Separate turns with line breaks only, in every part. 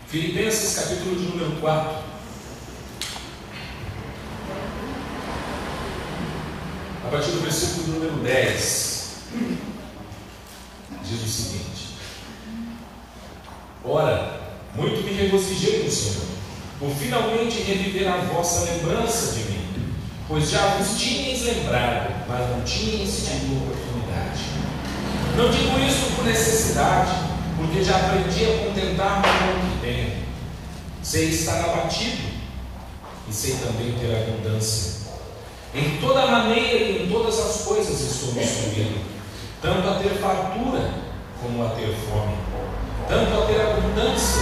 Filipenses capítulo de número 4. A partir do versículo número 10, diz o seguinte: Ora, muito me regozijei no Senhor, por finalmente reviver a vossa lembrança de mim, pois já vos tinhais lembrado, mas não tinhais tido oportunidade. Não digo isso por necessidade, porque já aprendi a contentar-me com o que tenho. Sei estar abatido e sei também ter abundância. Em toda maneira e em todas as coisas estou instruído, tanto a ter fartura como a ter fome, tanto a ter abundância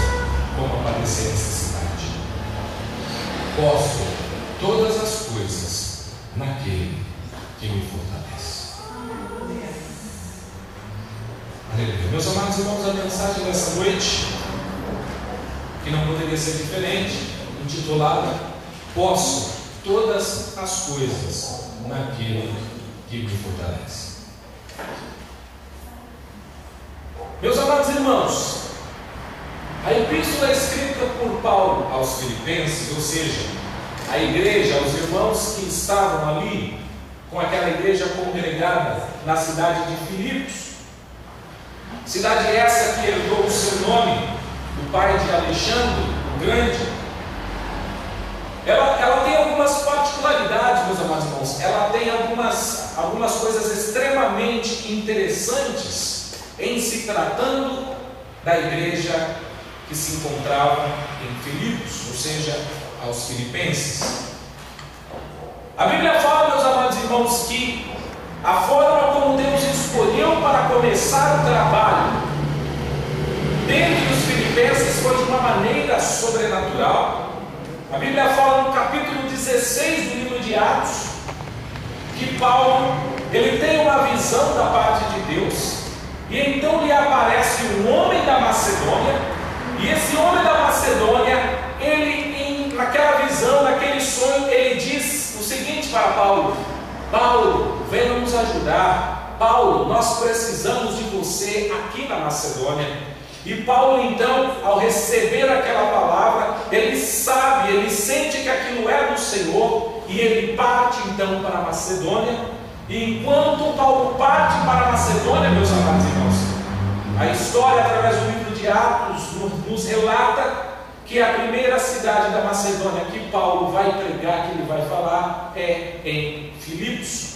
como a padecer necessidade. Posso todas as coisas naquele que me fortalece. Aleluia. Meus amados irmãos, a mensagem dessa noite, que não poderia ser diferente, intitulada Posso todas as coisas naquele que me fortalece. Meus amados irmãos, a epístola escrita por Paulo aos Filipenses, ou seja, a igreja, os irmãos que estavam ali com aquela igreja congregada na cidade de Filipos, cidade essa que herdou o seu nome do pai de Alexandre o Grande. Ela tem algumas particularidades, meus amados irmãos. Ela tem algumas coisas extremamente interessantes em se tratando da igreja que se encontrava em Filipos, ou seja, aos filipenses. A Bíblia fala, meus amados irmãos, que a forma como Deus escolheu para começar o trabalho dentro dos filipenses foi de uma maneira sobrenatural. A Bíblia fala no capítulo 16 do livro de Atos que Paulo, ele tem uma visão da parte de Deus, e então lhe aparece um homem da Macedônia, e esse homem da Macedônia, ele naquela visão, naquele sonho, ele diz o seguinte para Paulo: Paulo, venha nos ajudar. Paulo, nós precisamos de você aqui na Macedônia. E Paulo então, ao receber aquela palavra, ele sabe, ele sente que aquilo é do Senhor, e ele parte então para a Macedônia. E enquanto Paulo parte para a Macedônia, meus amados irmãos, a história através do livro de Atos nos relata que a primeira cidade da Macedônia que Paulo vai pregar, que ele vai falar, é em Filipos.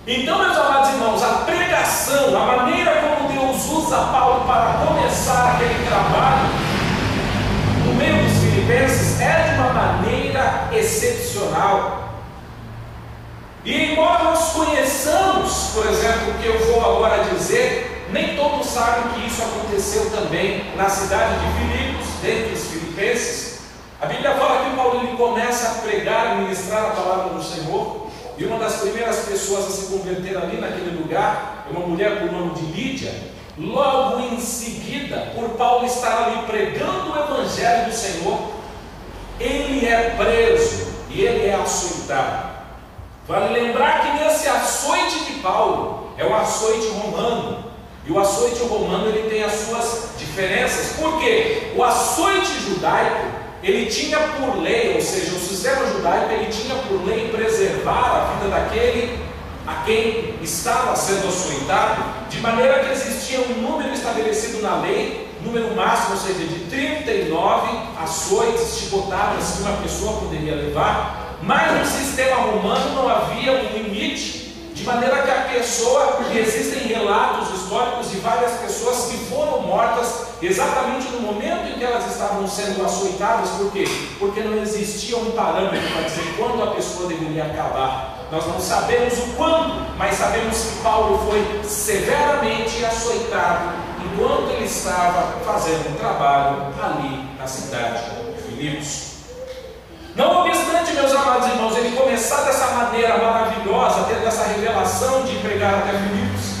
Então, meus amados irmãos, a pregação, a maneira como Deus usa Paulo para começar aquele trabalho no meio dos filipenses é de uma maneira excepcional. E embora nós conheçamos, por exemplo, o que eu vou agora dizer, nem todos sabem que isso aconteceu também na cidade de Filipos, dentre os filipenses. A Bíblia fala que Paulo ele começa a pregar e ministrar a palavra do Senhor. E uma das primeiras pessoas a se converter ali naquele lugar é uma mulher por nome de Lídia. Logo em seguida, por Paulo estar ali pregando o Evangelho do Senhor, ele é preso e ele é açoitado. Vale lembrar que nesse açoite de Paulo é um açoite romano. E o açoite romano ele tem as suas diferenças. Por quê? O açoite judaico ele tinha por lei, ou seja, o sistema judaico ele tinha por lei preservar a vida daquele a quem estava sendo açoitado, de maneira que existia um número estabelecido na lei, número máximo, ou seja, de 39 açoites, chicotadas que uma pessoa poderia levar, mas no sistema romano não havia um limite, de maneira que a pessoa, e existem relatos históricos de várias pessoas que foram mortas exatamente no momento em que elas estavam sendo açoitadas. Por quê? Porque não existia um parâmetro para dizer quando a pessoa deveria acabar. Nós não sabemos o quando, mas sabemos que Paulo foi severamente açoitado enquanto ele estava fazendo um trabalho ali na cidade de Filipos. Não obstante, meus amados irmãos, ele começar dessa maneira maravilhosa, tendo essa revelação de pregar até Filipos,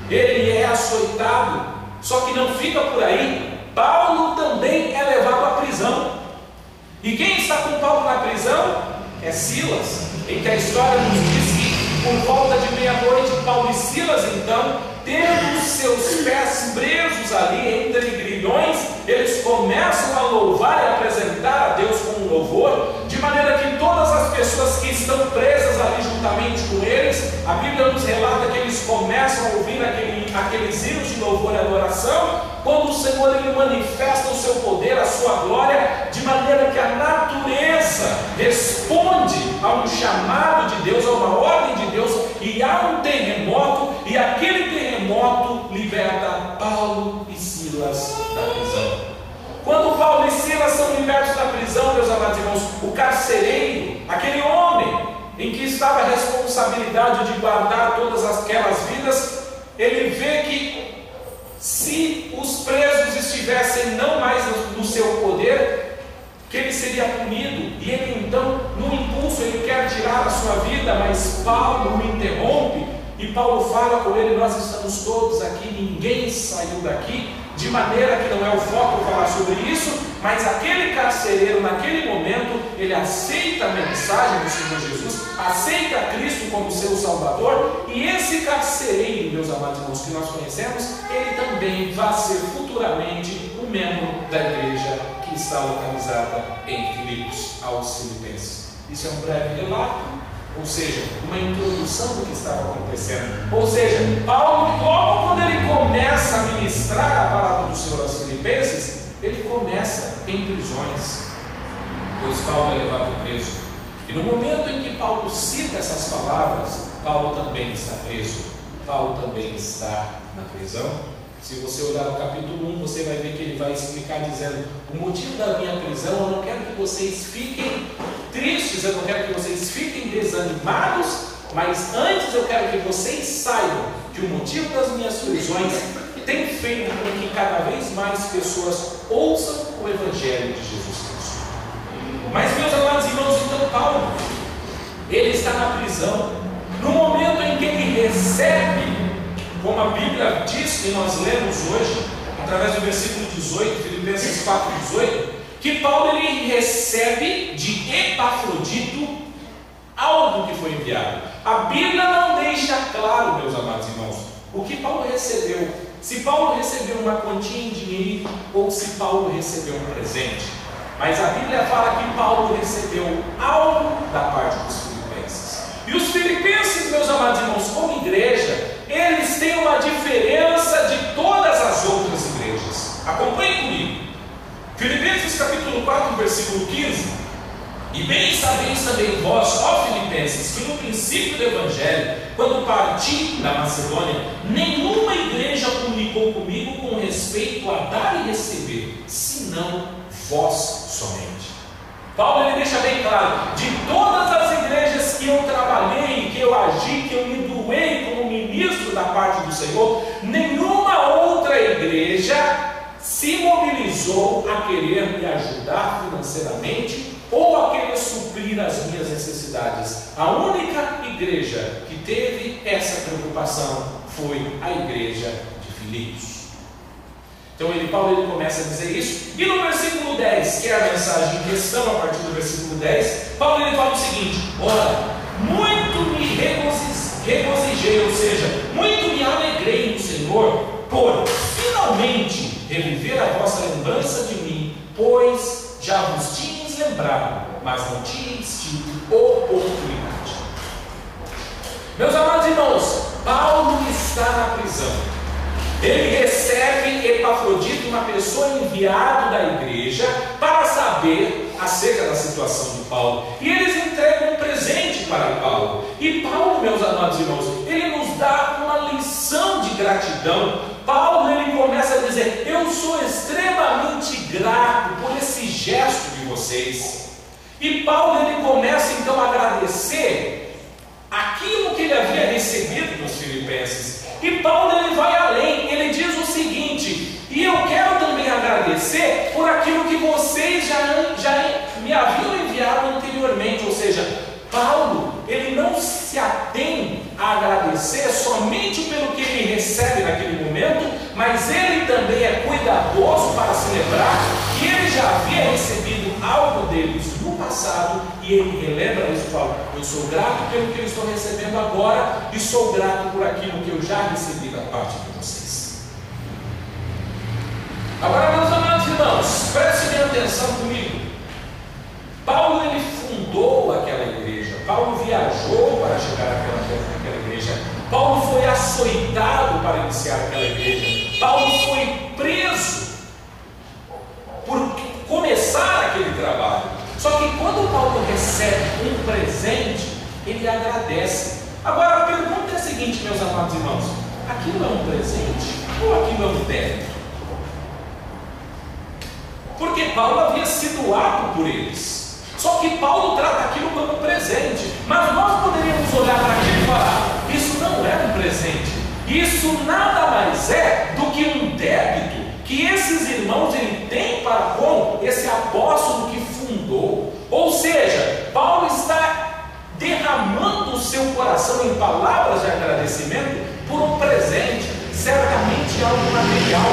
ele é açoitado. Só que não fica por aí, Paulo também é levado à prisão. E quem está com Paulo na prisão é Silas, em que a história nos diz que por volta de meia-noite, Paulo e Silas então tendo seus pés presos ali entre grilhões, eles começam a louvar e apresentar a Deus com um louvor, de maneira que todas as pessoas que estão presas ali juntamente com eles, a Bíblia nos relata que eles começam a ouvir aqueles hinos de louvor e adoração, quando o Senhor ele manifesta o seu poder, a sua glória, de maneira que a natureza responde a um chamado de Deus, a uma ordem de Deus, e há um terremoto, e aquele terremoto liberta Paulo e Silas da prisão. Quando Paulo e Silas são libertos da prisão, meus amados irmãos, o carcereiro, aquele homem em que estava a responsabilidade de guardar todas aquelas vidas, ele vê que se os presos estivessem não mais no seu poder, que ele seria punido, e ele então, no impulso, ele quer tirar a sua vida, mas Paulo o interrompe, e Paulo fala com ele: nós estamos todos aqui, ninguém saiu daqui, de maneira que não é o foco falar sobre isso, mas aquele carcereiro, naquele momento, ele aceita a mensagem do Senhor Jesus, aceita Cristo como seu Salvador, e esse carcereiro, meus amados irmãos, que nós conhecemos, ele também vai ser futuramente um membro da igreja que está localizada em Filipos, aos Filipenses. Isso é um breve relato, ou seja, uma introdução do que estava acontecendo. Ou seja, Paulo, logo quando ele começa a ministrar a palavra do Senhor aos Filipenses, ele começa em prisões, pois Paulo é levado preso. E no momento em que Paulo cita essas palavras, Paulo também está preso, Paulo também está na prisão. Se você olhar o capítulo 1, você vai ver que ele vai explicar dizendo: o motivo da minha prisão, eu não quero que vocês fiquem tristes, eu não quero que vocês fiquem desanimados, mas antes eu quero que vocês saibam que o motivo das minhas prisões tem feito com que cada vez mais pessoas ouçam o Evangelho de Jesus Cristo. Mas, meus amados irmãos, então Paulo, ele está na prisão, no momento em que ele recebe, como a Bíblia diz, e nós lemos hoje, através do versículo 18, Filipenses 4:18, que Paulo ele recebe de Epafrodito algo que foi enviado. A Bíblia não deixa claro, meus amados irmãos, o que Paulo recebeu, se Paulo recebeu uma quantia em dinheiro ou se Paulo recebeu um presente. Mas a Bíblia fala que Paulo recebeu algo da parte dos filipenses. E os filipenses, meus amados irmãos, como igreja, eles têm uma diferença de todas as outras igrejas. Acompanhe comigo. Filipenses capítulo 4, versículo 15. E bem sabeis também vós, ó Filipenses, que no princípio do Evangelho, quando parti da Macedônia, nenhuma igreja comunicou comigo com respeito a dar e receber, senão vós somente. Paulo ele deixa bem claro: de todas as igrejas que eu trabalhei, que eu agi, que eu me doei como ministro da parte do Senhor, nenhuma outra igreja se mobilizou a querer me ajudar financeiramente ou a querer suprir as minhas necessidades. A única igreja que teve essa preocupação foi a igreja de Filipos. Então Paulo ele começa a dizer isso, e no versículo 10, que é a mensagem em questão, a partir do versículo 10, Paulo ele fala o seguinte: ora, muito me regozijei, ou seja, muito me alegrei no Senhor, por finalmente reviver a vossa lembrança de mim, pois já vos tinhas lembrado, mas não tinhas tido oportunidade. Meus amados irmãos, Paulo está na prisão. Ele recebe Epafrodito, uma pessoa enviada da igreja, para saber acerca da situação de Paulo. E eles entregam um presente para Paulo. E Paulo, meus amados irmãos, ele nos dá uma lição de gratidão. Paulo, ele começa a dizer: eu sou extremamente grato por esse gesto de vocês. E Paulo, ele começa então a agradecer aquilo que ele havia recebido dos filipenses. E Paulo ele vai além, ele diz o seguinte: e eu quero também agradecer por aquilo que vocês já me haviam enviado anteriormente. Ou seja, Paulo ele não se atém a agradecer somente pelo que ele recebe naquele momento, mas ele também é cuidadoso para se lembrar que ele já havia recebido algo deles no passado. passado, e ele relembra isso e fala: eu sou grato pelo que eu estou recebendo agora, e sou grato por aquilo que eu já recebi da parte de vocês. Agora, meus amados irmãos, prestem bem atenção comigo. Paulo, ele fundou aquela igreja, Paulo viajou para chegar àquela igreja, Paulo foi açoitado para iniciar aquela igreja, Paulo foi preso por começar aquele trabalho. Só que quando Paulo recebe um presente, ele agradece. Agora a pergunta é a seguinte, meus amados irmãos: aquilo é um presente ou aquilo é um débito? Porque Paulo havia sido apto por eles. Só que Paulo trata aquilo como presente. Mas nós poderíamos olhar para aquilo e falar: isso não é um presente, isso nada mais é do que um débito que esses irmãos ele têm para com esse apóstolo que fundou. Ou seja, Paulo está derramando o seu coração em palavras de agradecimento por um presente, certamente algo material,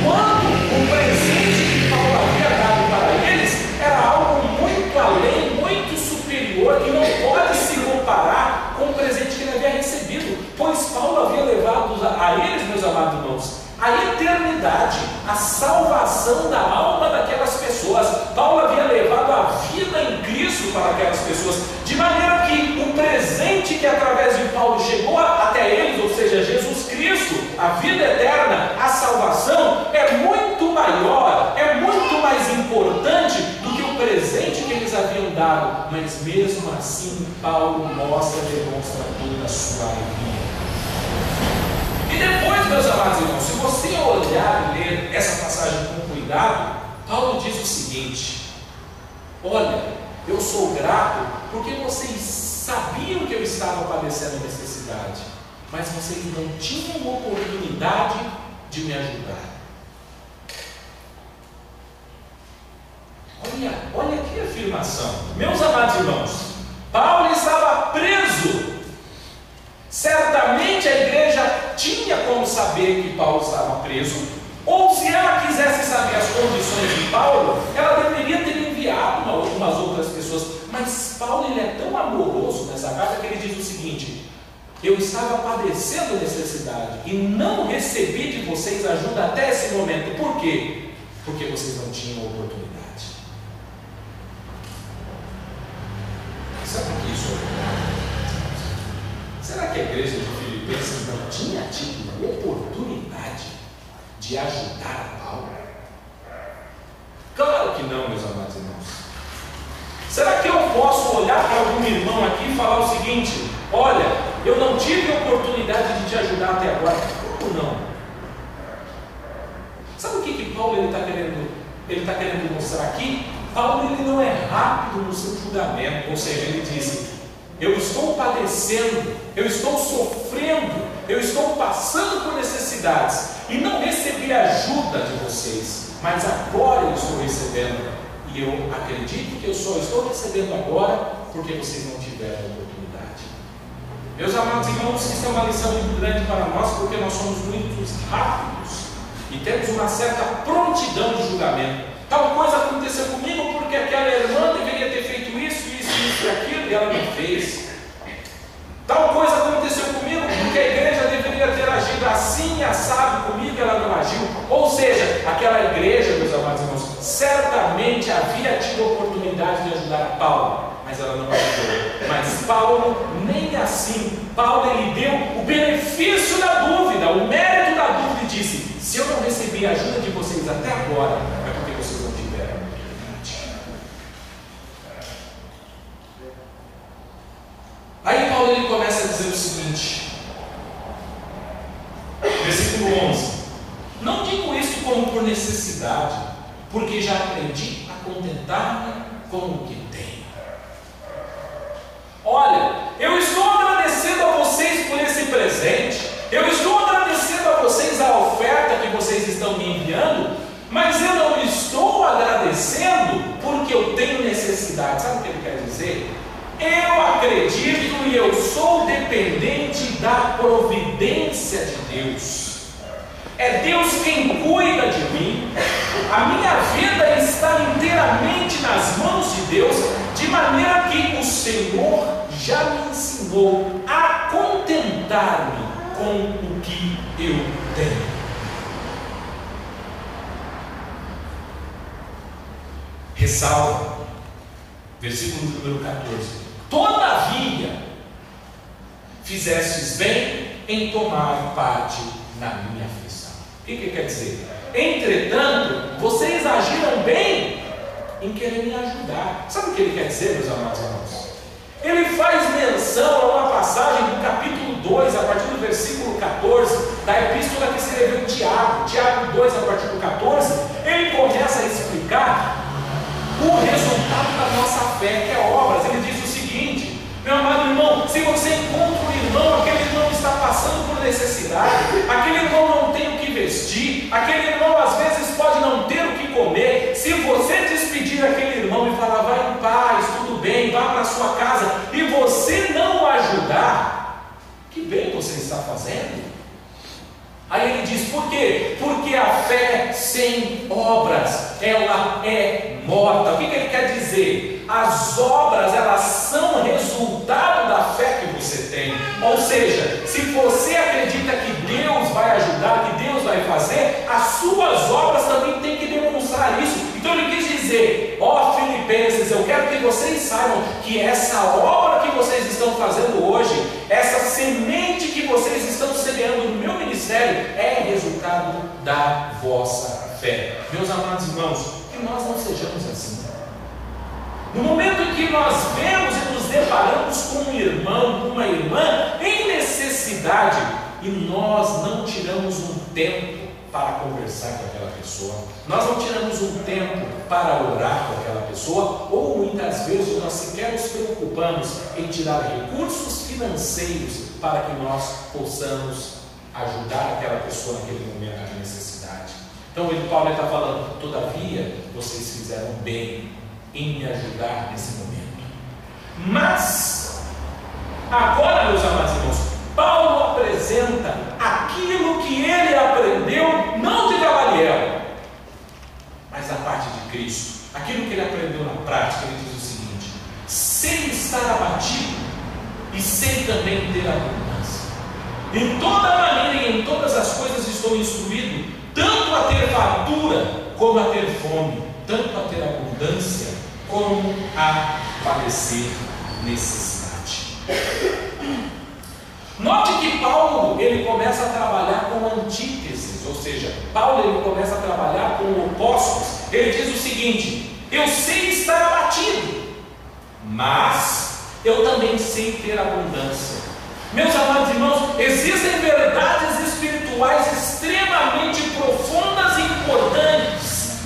quando o presente que Paulo havia dado para eles era algo muito além, muito superior, que não pode se comparar com o presente que ele havia recebido, pois Paulo havia levado a eles, meus amados irmãos, a eternidade, a salvação da alma daquelas pessoas. Paulo havia levado a vida em Cristo para aquelas pessoas, de maneira que o presente que através de Paulo chegou até eles, ou seja, Jesus Cristo, a vida eterna, a salvação, é muito maior, é muito mais importante do que o presente que eles haviam dado. Mas mesmo assim, Paulo demonstra toda a sua alegria. E depois, meus amados irmãos, se você olhar e ler essa passagem com cuidado, Paulo diz o seguinte: olha, eu sou grato porque vocês sabiam que eu estava padecendo necessidade, mas vocês não tinham oportunidade de me ajudar. Olha que afirmação. Meus amados irmãos, Paulo estava preso. Certamente a igreja tinha como saber que Paulo estava preso, ou se ela quisesse saber as condições de Paulo, ela deveria ter enviado umas outras pessoas. Mas Paulo ele é tão amoroso nessa carta que ele diz o seguinte: eu estava padecendo necessidade e não recebi de vocês ajuda até esse momento. Por quê? Porque vocês não tinham oportunidade. Sabe o que isso é? Será que a igreja de Filipenses não tinha tido oportunidade de ajudar a Paulo? Claro que não, meus amados irmãos. Será que eu posso olhar para algum irmão aqui e falar o seguinte: olha, eu não tive oportunidade de te ajudar até agora? Como não? Sabe o que Paulo está querendo mostrar aqui? Paulo ele não é rápido no seu julgamento, ou seja, ele disse: eu estou padecendo, eu estou sofrendo, eu estou passando por necessidades e não recebi ajuda de vocês, mas agora eu estou recebendo, e eu acredito que eu só estou recebendo agora porque vocês não tiveram oportunidade. Meus amados irmãos, isso é uma lição muito grande para nós, porque nós somos muito rápidos e temos uma certa prontidão de julgamento. Tal coisa aconteceu comigo porque aquela irmã deveria ter feito isso e aquilo, e ela não fez. Tal coisa aconteceu comigo porque a igreja deveria ter agido assim e assado comigo, e ela não agiu. Ou seja, aquela igreja, meus amados irmãos, certamente havia tido oportunidade de ajudar Paulo, mas ela não ajudou. Mas Paulo, nem assim, Paulo ele deu o benefício da dúvida, o mérito da dúvida, e disse: se eu não recebi a ajuda de vocês até agora, é porque vocês não tiveram oportunidade. Aí Paulo ele começa a dizer o seguinte, versículo 11: não digo isso como por necessidade, porque já aprendi a contentar-me com o que tenho. Olha, eu estou agradecendo a vocês por esse presente, eu estou agradecendo a vocês a oferta que vocês estão me enviando, mas eu não estou agradecendo porque eu tenho necessidade. Sabe o que ele quer dizer? Eu acredito e eu sou dependente da providência de Deus. É Deus quem cuida de mim. A minha vida está inteiramente nas mãos de Deus, de de maneira que o Senhor já me ensinou a contentar-me com o que eu tenho. Ressalva, versículo número 14: todavia fizestes bem em tomar parte na minha aflição. O que quer dizer? Entretanto, vocês agiram bem em querer me ajudar. Sabe o que ele quer dizer, meus amados irmãos? Ele faz menção a uma passagem do capítulo 2, a partir do versículo 14, da epístola que escreveu Tiago 2, a partir do 14. Ele começa a explicar o resultado da nossa fé, que é obras. Ele diz o seguinte: meu amado irmão, se você encontra um irmão, aquele irmão está passando por necessidade, aquele irmão não tem o que vestir, aquele irmão às vezes pode não ter o que comer, se você despedir aquele irmão e falar, vai em paz, tudo bem, vá para a sua casa, e você não o ajudar, que bem você está fazendo? Aí ele diz, por quê? Porque a fé sem obras, ela é morta. O que ele quer dizer? As obras, elas são resultado da fé que você tem. Ou seja, se você acredita que Deus vai ajudar, que Deus vai fazer, as suas obras também têm que demonstrar isso. Então ele quis dizer, ó Filipenses, eu quero que vocês saibam que essa obra que vocês estão fazendo hoje, essa semente que vocês estão semeando no meu ministério, é resultado da vossa fé. Meus amados irmãos, que nós não sejamos assim. No momento em que nós vemos e nos deparamos com um irmão, com uma irmã em necessidade, e nós não tiramos um tempo para conversar com aquela pessoa, nós não tiramos um tempo para orar com aquela pessoa, ou muitas vezes nós sequer nos preocupamos em tirar recursos financeiros para que nós possamos ajudar aquela pessoa naquele momento de necessidade. Então Paulo está falando, todavia vocês fizeram bem em me ajudar nesse momento. Mas agora, meus amados irmãos, Paulo apresenta aquilo que ele aprendeu, não de Gamaliel, mas da parte de Cristo, aquilo que ele aprendeu na prática. Ele diz o seguinte: sem estar abatido e sem também ter abundância, em toda maneira e em todas as coisas estou instruído, tanto a ter fartura como a ter fome, tanto a ter abundância como a padecer necessidade. Note que Paulo, ele começa a trabalhar com antíteses, ou seja, Paulo ele começa a trabalhar com opostos. Ele diz o seguinte: eu sei estar abatido, mas eu também sei ter abundância. Meus amados irmãos, existem verdades espirituais extremamente profundas e importantes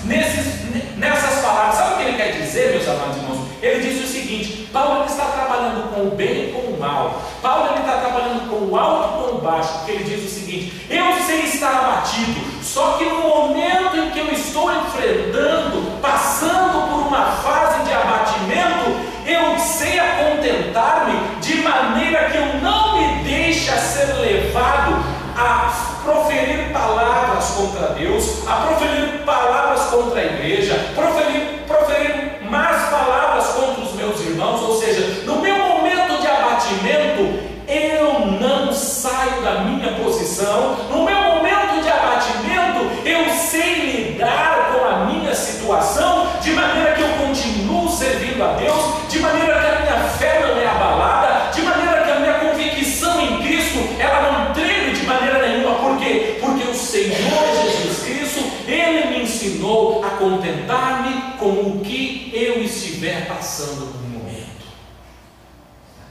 nessas palavras. Sabe o que ele quer dizer, meus amados irmãos? Ele diz o seguinte: Paulo ele está trabalhando com o bem e com o mal. Paulo ele está trabalhando com o alto e com o baixo, porque ele diz o seguinte: eu sei estar abatido, só que no momento em que eu estou enfrentando, passando por uma fase de abatimento, eu sei contentar-me de maneira que eu não me deixe ser levado a proferir palavras contra Deus, a proferir palavras contra a igreja, proferir más palavras contra os meus irmãos. Ou seja, no meu momento de abatimento, eu não saio da minha posição. No meu momento de abatimento, eu sei lidar com a minha situação, de maneira que eu continuo servindo a Deus, de maneira que a minha fé não é abalada, de maneira que a minha convicção em Cristo, ela não treme de maneira nenhuma. Por quê? Porque o Senhor Jesus Cristo, Ele me ensinou a contentar-me com o que eu estiver passando no momento.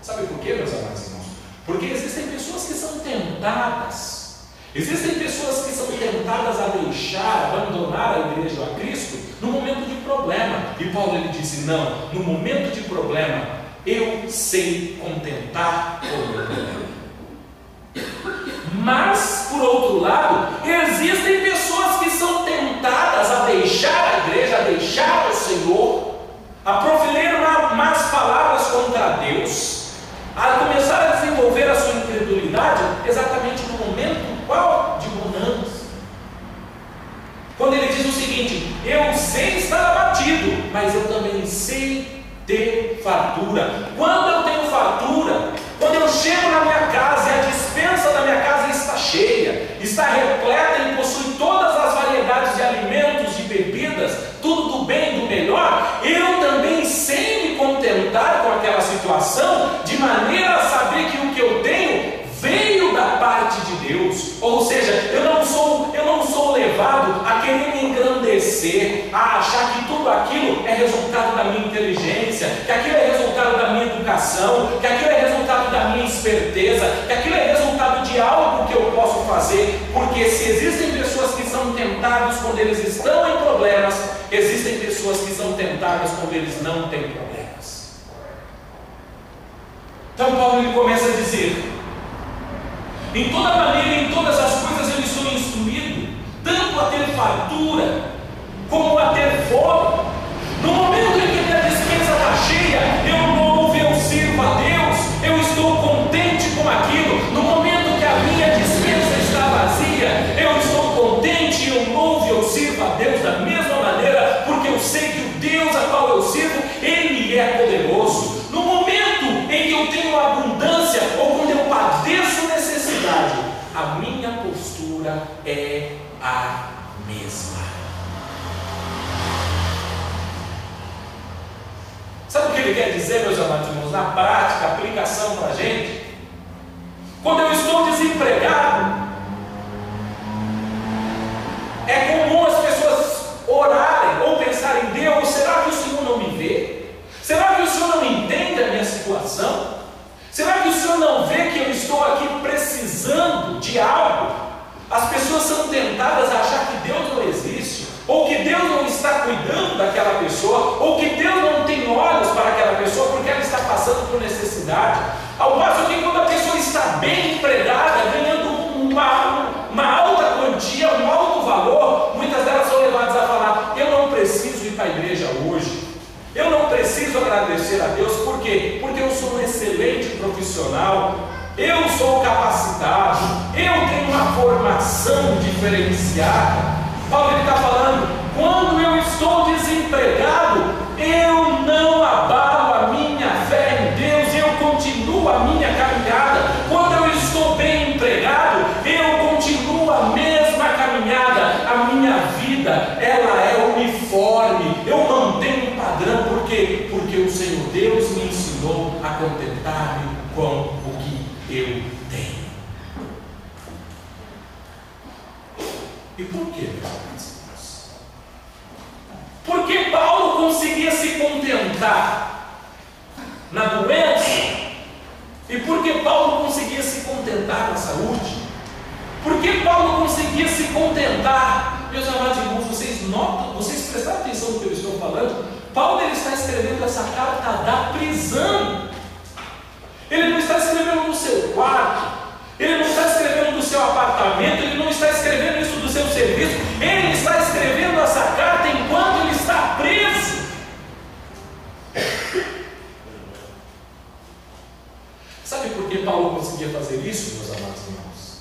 Sabe por quê, meus amados irmãos? Porque existem pessoas que são tentadas. Existem pessoas que são tentadas a deixar, abandonar a igreja, a Cristo, no momento de problema. E Paulo ele disse: não, no momento de problema, eu sei contentar com o meu problema. Mas, por outro lado, existem pessoas que são tentadas a deixar a igreja, a deixar o Senhor, a proferir más palavras contra Deus, a começar a desenvolver a sua incredulidade exatamente no momento qual? De bonança. Quando ele diz o seguinte: eu sei estar abatido, mas eu também sei ter está repleta e possui todas as variedades de alimentos, de bebidas, tudo do bem, do melhor, eu também sei me contentar com aquela situação, de maneira a saber que o que eu tenho veio da parte de Deus. Ou seja, eu não sou levado a querer me engrandecer, a achar que tudo aquilo é resultado da minha inteligência, que aquilo é resultado da minha educação, que aquilo é resultado da minha esperteza, que aquilo é resultado de algo que eu posso fazer. Porque se existem pessoas que são tentadas quando eles estão em problemas, existem pessoas que são tentadas quando eles não têm problemas. Então Paulo ele começa a dizer: em toda maneira, em todas as coisas eu estou instruído, tanto a ter fartura, como a ter fome. No momento em que minha despensa está cheia, eu louvo, eu sirvo a Deus, eu estou contente com aquilo. No momento que a minha despensa está vazia, eu estou contente, eu louvo, eu sirvo a Deus da mesma maneira, porque eu sei que o Deus a qual eu sirvo, Ele é poderoso. No momento em que eu tenho abundância, ou quando eu padeço necessidade, a minha postura é a mesma. Sabe o que ele quer dizer, meus amados irmãos? Na prática, aplicação para a gente. Quando eu estou desempregado, é comum as pessoas orarem ou pensarem: Deus, será que o Senhor não me vê? Será que o Senhor não entende a minha situação? Será que o Senhor não vê que eu estou aqui precisando de algo? As pessoas são tentadas a achar que Deus não existe, ou que Deus não está cuidando daquela pessoa, ou que Deus não tem olhos para aquela pessoa porque ela está passando por necessidade. Ao passo que quando a pessoa está bem empregada, ganhando uma alta quantia, um alto valor, muitas delas são levadas a falar: eu não preciso ir para a igreja hoje, eu não preciso agradecer a Deus. Por quê? Porque eu sou um excelente profissional, eu sou capacitado, eu tenho uma formação diferenciada. Paulo está falando: quando eu estou desempregado, eu não abalo a minha fé em Deus, eu continuo a minha caminhada. Quando eu estou bem empregado, eu continuo a mesma caminhada. A minha vida, ela é uniforme, eu mantenho um padrão. Por quê? Porque o Senhor Deus me ensinou a contentar-me com o que eu tenho. E por quê, meus irmãos? Porque Paulo conseguia se contentar na doença, e porque Paulo conseguia se contentar na saúde, porque Paulo conseguia se contentar. Meus amados irmãos, vocês notam, vocês prestaram atenção no que eu estou falando? Paulo ele está escrevendo essa carta da prisão. Ele não está escrevendo no seu quarto, ele não está escrevendo no seu apartamento, ele não está escrevendo isso do seu serviço, ele está escrevendo essa carta enquanto ele está preso. Sabe por que Paulo conseguia fazer isso, meus amados irmãos?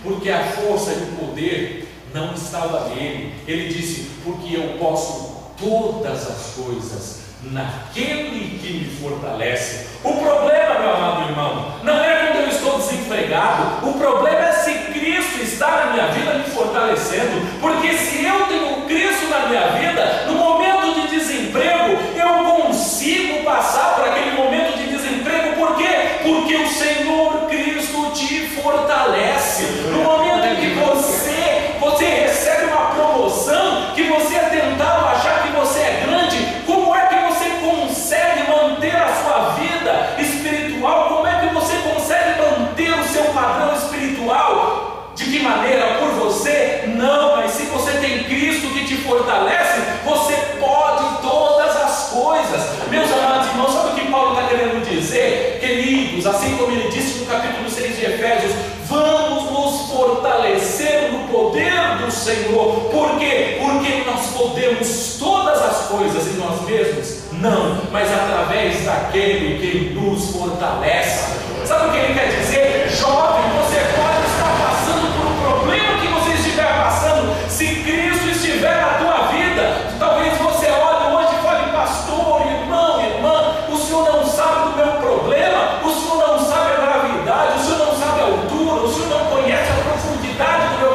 Porque a força e o poder não estava nele. Ele disse: porque eu posso todas as coisas naquele que me fortalece. O problema, meu amado irmão, não é quando eu estou desempregado. O problema é se Cristo está na minha vida me fortalecendo. Porque se eu tenho Cristo na minha vida, no momento de desemprego, eu consigo passar por aquele momento de desemprego. Por quê? Porque o Senhor Cristo te fortalece. No momento em que você recebe uma promoção, que você é tentado a achar que você é grande, como é que você consegue manter a sua vida espiritual? Como é que você consegue manter o seu padrão espiritual? De que maneira? Por você? Não, mas se você tem Cristo que te fortalece, você pode todas as coisas. Meus amados irmãos, sabe o que Paulo está querendo dizer? Queridos, assim como ele disse no capítulo 6 de Efésios, vamos nos fortalecer no poder do Senhor. Por quê? Porque nós podemos todas as coisas em nós mesmos? Não, mas através daquele que nos fortalece. Sabe o que ele quer dizer? Jovem, você pode estar passando por um problema que você estiver passando. Se Cristo estiver na tua vida, talvez você olhe hoje e fale: pastor, irmão, irmã, o senhor não sabe do meu problema, o senhor não sabe a gravidade, o senhor não sabe a altura, o senhor não conhece a profundidade do meu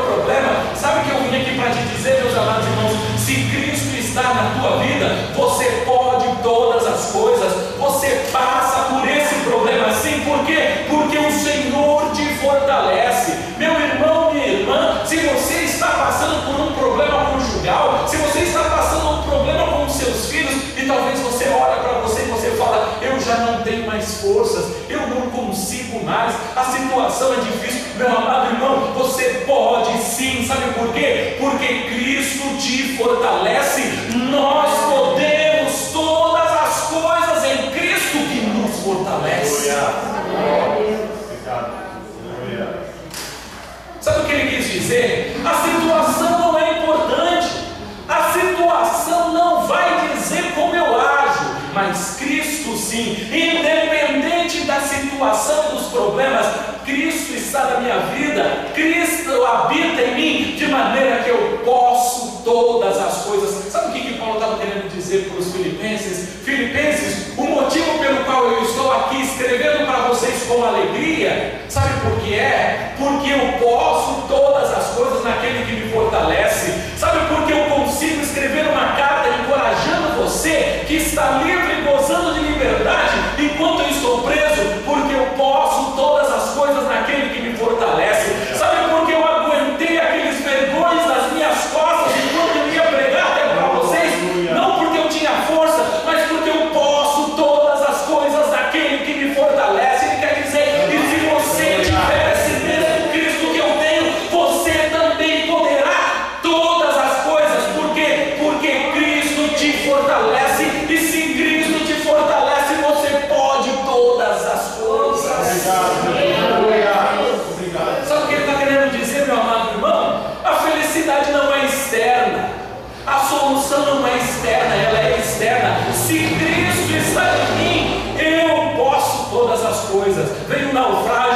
porque o Senhor te fortalece. Meu irmão, minha irmã, se você está passando por um problema conjugal, se você está passando um problema com os seus filhos, e talvez você olha para você e você fala: eu já não tenho mais forças, eu não consigo mais, a situação é difícil. Meu amado irmão, você pode sim. Sabe por quê? Porque Cristo te fortalece. Nós podemos todas as coisas em Cristo que nos fortalece. Sabe o que ele quis dizer? A situação não é importante, a situação não vai dizer como eu ajo, mas Cristo sim. Independente da situação, dos problemas, Cristo está na minha vida, Cristo habita em mim, de maneira que eu posso todas as coisas. Sabe o que Paulo estava querendo dizer para os filipenses? Filipenses, o motivo pelo qual eu estou aqui escrevendo para vocês com alegria, sabe por que é? Porque eu posso todas as coisas naquele que me fortalece. Sabe por que eu consigo escrever uma carta encorajando você que está livre e gozando de liberdade enquanto eu estou preso? Porque eu posso todas as coisas naquele que me fortalece. Sabe por que eu aguentei aqueles vergões nas minhas costas enquanto eu ia pregar até para vocês? Não porque eu tinha força, mas porque eu posso todas as coisas naquele que me fortalece. Ele quer dizer, e se você tiver esse mesmo Cristo que eu tenho, você também poderá todas as coisas. Por quê? Porque Cristo te fortalece, e se Cristo te fortalece, você pode todas as coisas. Sabe o que ele está querendo dizer, meu amado irmão? A felicidade não é externa, a solução não é externa, ela é externa. Se Cristo está em mim, eu posso todas as coisas. Vem um naufrágio